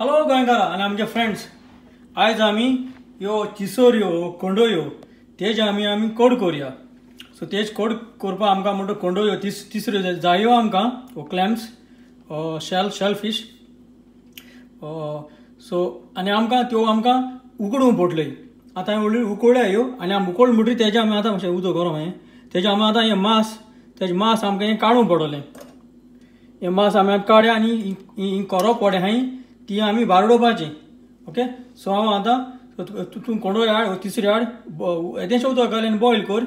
Hello गोंयकारा आनी आमचे friends, आयज आमी ह्यो चिसोऱ्यो कोंडोयो तेज आमी कोड करूया. सो तेज कोड करपाक आमकां म्हणटा कोंडोयो तिसऱ्यो जायो आमकां क्लॅम्स शेल फिश. सो आनी आमकां त्यो आमकां उकडूंक पडटल्यो. आतां हांवें उकडल्या ह्यो आनी उकोळ म्हणटरी तेजें आमी आतां मातशें उदक गरम तेजें आमी आतां हें तेजें मांस आमकां हें काडूंक पडटलें. हें मांस आमी काडया आनी ही करप पडे हाय ती आमी बारडोवपाची. ओके, सो हांव आतां तूं कोंडोय हाड तिसरी हाड येदेशें उदक घाल आनी बॉयल कर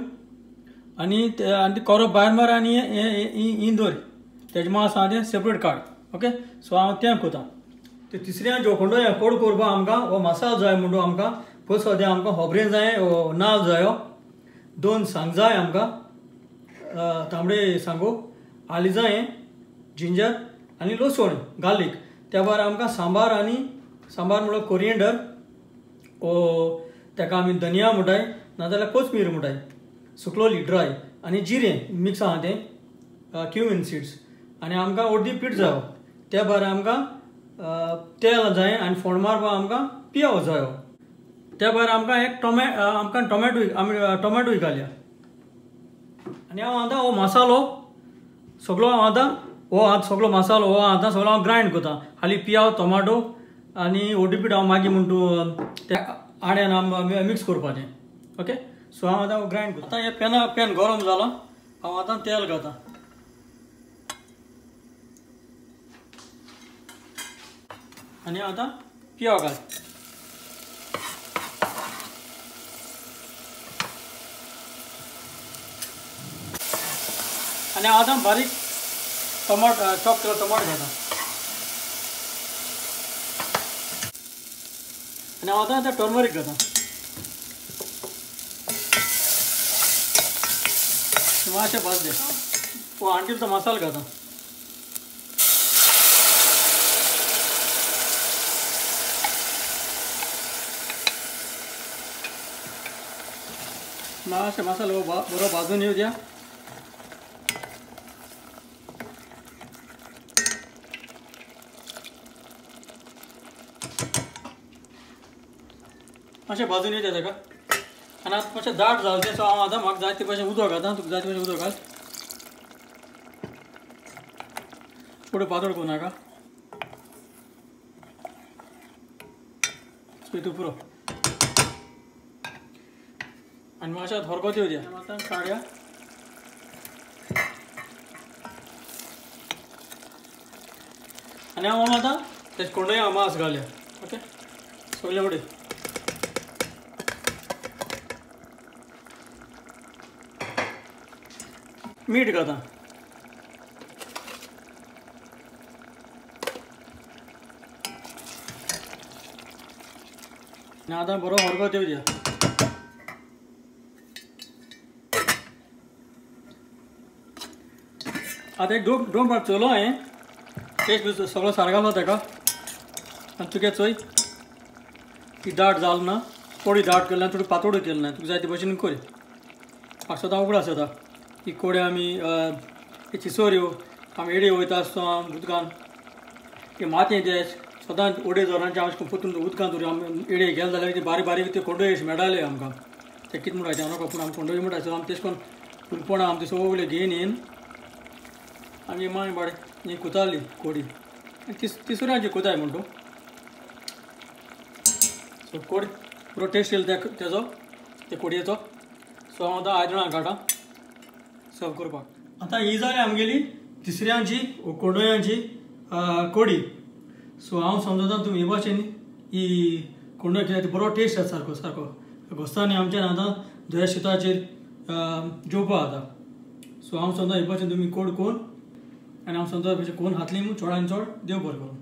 आनी ती करप भायर मार आनी हें दवर तेजें मांस आहा तें सेपरेट काड. ओके, सो हांव तें करतां. ते तिसऱ्या जो कोंडोय कोड करपाक आमकां हो मसालो जाय म्हणटू आमकां फर्स्ट सद्या आमकां खोबरें जाय, नाल्ल जायो, 2 सांग जाय आमकां, तांबडे सांगो, आली जाय, जिंजर आनी लसूण गार्लीक. त्या भायर आमकां सांबार म्हणल्यार कोरिएंडर, ताका आमी धनिया म्हणटाय नाजाल्यार कोथमीर म्हणटाय सुकलोली ड्राय, आनी जिरें मिक्स आहा तें क्युमीन सीड्स, आनी आमकां अर्दी पीठ जायो. त्या भायर आमकां तेल जाय आनी फोंड मारपाक आमकां पियाव जायो. त्या भायर आमकां टोमॅटोय घालया. आनी हांव आतां हो मसालो सगळो सगळो मसालो आतां सगळो हांव ग्रायंड करता. हाली पियाव टोमाटो आनी ओटीपीठ हांव मागीर म्हणटू त्या आड्यान मिक्स करपाचें. ओके, सो हांव आतां ग्रायंड करता. आतां हें पॅन गरम जाला, हांव आतां तेल घालता आनी आतां पियाव घाल आनी हांव आतां बारीक चॉप केलो टमाट घालता आनी हांव आतां टर्मरीक घालता. मातशें भाजलें वो हांडीर तो मसालो घालता. मातशें मसालो बरो भाजून येवं द्या. मातशें भाजून येता ताका आनी आतां मातशें दाट जालें तें. सो हांव आतां म्हाका जाय ते भशेन उदक घालता. तुका जाय ते भशेन उदक घाल, फुडें पातळ करूं नाका. हितू पुरो आनी मातशें हरकोत येवं द्या. आतां काडया आनी हांव आतां तेजे कोंडोय मांस घालया. ओके, सगळे उडय मीठ घालता आनी आतां बरो हरकोत येवं द्या. आतां एक दोन पाट चोलो हांवें टेस्ट सगळो सार घालो ताका आनी तुगे चोय ती दाट जाल ना, थोडी दाट केली ना, थोडी पातळूय केली ना, तुका जाय ते भशेन कर. म्हाका सदां उगडास येता की कोडे आमी चिसोऱ्यो आमी एडे वयता आसतना उदकान ते मातयें तेज सदां उडे जोरांचे हांव पोतून उदकान दवरी. आमी एडे गेले जाल्यार ते बारीक ते कोंडोय अशें मेळटाले आमकां. ते कितें म्हणटाचे हांव नाका, पूण आमी कोंडोय म्हणटा. सो आमी तेश कोन्न फुलपणां आमी ते सगळे घेवन येवन आमी माय बाडे ही कुताली कोडी तिसऱ्यांची कुताय म्हणटू. सो कोड पुरो टेस्ट येयलो तेजो ते कोडयेचो. सो हांव आतां आयदनां काडटा सर्व करपाक. आतां ही जाली आमगेली तिसऱ्यांची कोंडोयांची कोडी. सो हांव समजता तुमी हे भाशेन ही कोंडोय कित्याक बरो टेस्ट आसा सारको घोस्तांनी आमच्यान आतां धव्या शिताचेर जेवपा जाता. सो हांव समजा हे भाशेन तुमी कोड कोन्न आनी हांव समजा भशेन कोन्न हातली चोडान चड देव बरें करूं.